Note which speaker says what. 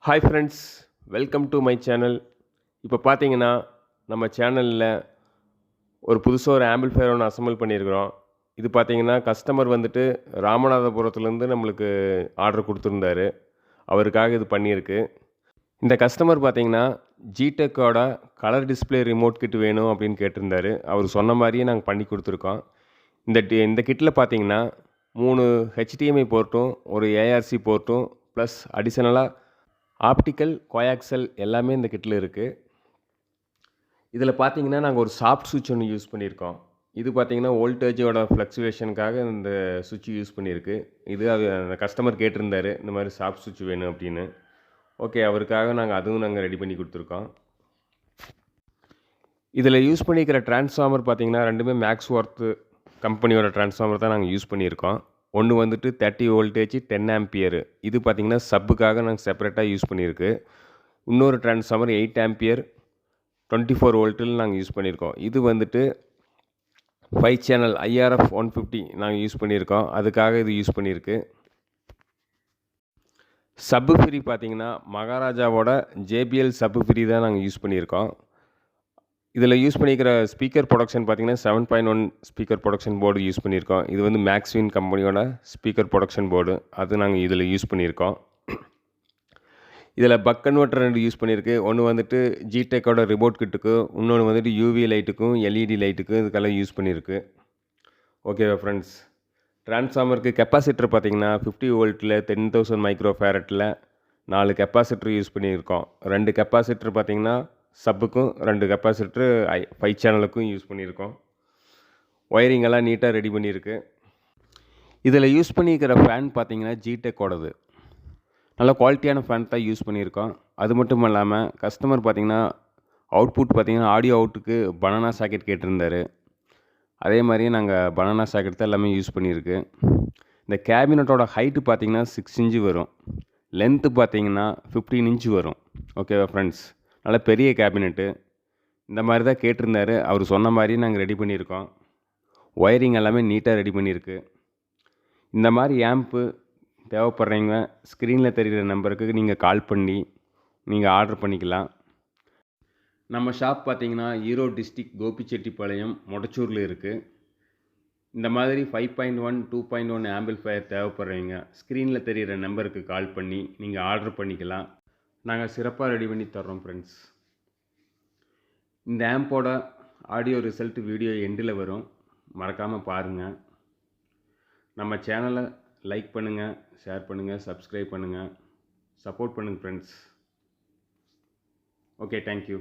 Speaker 1: Hi friends, welcome to my channel. இப்போ பார்த்தீங்கன்னா நம்ம சேனலில் புதுசாக ஒரு ஆம்பிளிஃபையர் ஒன்று அசெம்பிள் பண்ணியிருக்கிறோம். இது பார்த்தீங்கன்னா கஸ்டமர் வந்துட்டு ராமநாதபுரத்துலேருந்து நம்மளுக்கு ஆர்டர் கொடுத்துருந்தாரு. அவருக்காக இது பண்ணியிருக்கு. இந்த கஸ்டமர் பார்த்தீங்கன்னா ஜிடெக்கோட கலர் டிஸ்பிளே ரிமோட் கிட் வேணும் அப்படின்னு கேட்டிருந்தாரு. அவர் சொன்ன மாதிரியே நாங்கள் பண்ணி கொடுத்துருக்கோம். இந்த கிட்டில் பார்த்தீங்கன்னா 3 HDMI போர்ட்டும் ஒரு ஏஆர்சி போர்ட்டும் ப்ளஸ் அடிஷ்னலாக ஆப்டிக்கல், கோயாக்சல் எல்லாமே இந்த கிட்டில் இருக்குது. இதில் பார்த்தீங்கன்னா நாங்கள் ஒரு சாஃப்ட் சுவிட்ச் ஒன்று யூஸ் பண்ணியிருக்கோம். இது பார்த்தீங்கன்னா வோல்டேஜோட ஃப்ளக்சுவேஷனுக்காக இந்த சுவிட்ச் யூஸ் பண்ணியிருக்கு. இது அந்த கஸ்டமர் கேட்டிருந்தாரு, இந்த மாதிரி சாஃப்ட் சுவிட்ச் வேணும் அப்படின்னு. ஓகே, அவருக்காக நாங்கள் ரெடி பண்ணி கொடுத்துருக்கோம். இதில் யூஸ் பண்ணிக்கிற டிரான்ஸ்ஃபார்மர் பார்த்தீங்கன்னா ரெண்டுமே மேக்ஸ் ஒர்த்து கம்பெனியோட டிரான்ஸ்ஃபார்மர் தான் நாங்கள் யூஸ் பண்ணியிருக்கோம். ஒன்று வந்துட்டு 30 வோல்டேஜ் 10 ஆம்பியர். இது பார்த்திங்கன்னா சப்புக்காக நாங்கள் செப்பரேட்டாக யூஸ் பண்ணியிருக்கு. இன்னொரு டிரான்ஸ்ஃபார்மர் 8 ஆம்பியர் 24 வோல்ட்டில் நாங்கள் யூஸ் பண்ணியிருக்கோம். இது வந்துட்டு 5 சேனல் IRF 150 நாங்கள் யூஸ் பண்ணியிருக்கோம். அதுக்காக இது யூஸ் பண்ணியிருக்கு. சப்பு ஃப்ரீ பார்த்திங்கன்னா மகாராஜாவோட JBL சப்பு ஃப்ரீ தான் நாங்கள் யூஸ் பண்ணியிருக்கோம். இதில் யூஸ் பண்ணிக்கிற ஸ்பீக்கர் ப்ரொடக்ஷன் பார்த்திங்கன்னா 7.1 ஸ்பீக்கர் ப்ரொடக்ஷன் போர்டு யூஸ் பண்ணியிருக்கோம். இது வந்து மேக்ஸ்வின் கம்பெனியோட ஸ்பீக்கர் ப்ரொடக்ஷன் போர்டு, அது நாங்கள் இதில் யூஸ் பண்ணியிருக்கோம். இதில் பக் கன்வெர்ட்டர் 2 யூஸ் பண்ணியிருக்கு. ஒன்று வந்துட்டு ஜிடெக்கோட ரிமோட் கிட்டுக்கு, இன்னொன்று வந்துட்டு UV லைட்டுக்கும் LED லைட்டுக்கும் இதுக்கெல்லாம் யூஸ் பண்ணியிருக்கு. ஓகேவா ஃப்ரெண்ட்ஸ், டிரான்ஸ்ஃபார்மருக்கு கெப்பாசிட்டர் பார்த்திங்கன்னா 50 வோல்ட்டில் 10,000 மைக்ரோ ஃபேரட்டில் 4 கெப்பாசிட்டர் யூஸ் பண்ணியிருக்கோம். 2 கெப்பாசிட்டர் பார்த்திங்கன்னா சப்புக்கும், 2 கெப்பாசிட்டரு 5 சேனலுக்கும் யூஸ் பண்ணியிருக்கோம். ஒயரிங் எல்லாம் நீட்டாக ரெடி பண்ணியிருக்கு. இதில் யூஸ் பண்ணியிருக்கிற ஃபேன் பார்த்திங்கன்னா ஜிடெக்கோடது. நல்ல குவாலிட்டியான ஃபேன் தான் யூஸ் பண்ணியிருக்கோம். அது மட்டும் இல்லாமல் கஸ்டமர் பார்த்திங்கன்னா அவுட்புட் பார்த்திங்கன்னா ஆடியோ அவுட்டுக்கு பனானா சாக்கெட் கேட்டிருந்தார். அதே மாதிரியே நாங்கள் பனானா சாக்கெட் தான் எல்லாமே யூஸ் பண்ணியிருக்கு. இந்த கேபினட்டோட ஹைட்டு பார்த்திங்கன்னா 6 இன்ச்சு வரும். லென்த்து பார்த்திங்கன்னா 15 இன்ச்சு வரும். ஓகேவா ஃப்ரெண்ட்ஸ், நல்ல பெரிய கேபினெட்டு. இந்த மாதிரி தான் கேட்டிருந்தாரு. அவர் சொன்ன மாதிரி நாங்கள் ரெடி பண்ணியிருக்கோம். ஒயரிங் எல்லாமே நீட்டாக ரெடி பண்ணியிருக்கு. இந்த மாதிரி ஆம்ப்பு தேவைப்படுறீங்க ஸ்க்ரீனில் தெரிகிற நம்பருக்கு நீங்கள் கால் பண்ணி நீங்கள் ஆர்டர் பண்ணிக்கலாம். நம்ம ஷாப் பார்த்திங்கன்னா ஈரோடு டிஸ்ட்ரிக்ட் கோபிச்செட்டிப்பாளையம் மொடச்சூரில் இருக்குது. இந்த மாதிரி 5.1 2.1 ஆம்பிளிஃபையர் தேவைப்படுறீங்க ஸ்க்ரீனில் தெரிகிற நம்பருக்கு கால் பண்ணி நீங்கள் ஆர்டர் பண்ணிக்கலாம். நாங்கள் சிறப்பாக ரெடி பண்ணி தர்றோம் ஃப்ரெண்ட்ஸ். இந்த ஆம்போட ஆடியோ ரிசல்ட் வீடியோ எண்டில் வரும், மறக்காமல் பாருங்கள். நம்ம சேனலை லைக் பண்ணுங்கள், ஷேர் பண்ணுங்கள், சப்ஸ்கிரைப் பண்ணுங்கள், சப்போர்ட் பண்ணுங்கள் ஃப்ரெண்ட்ஸ். Okay, thank you.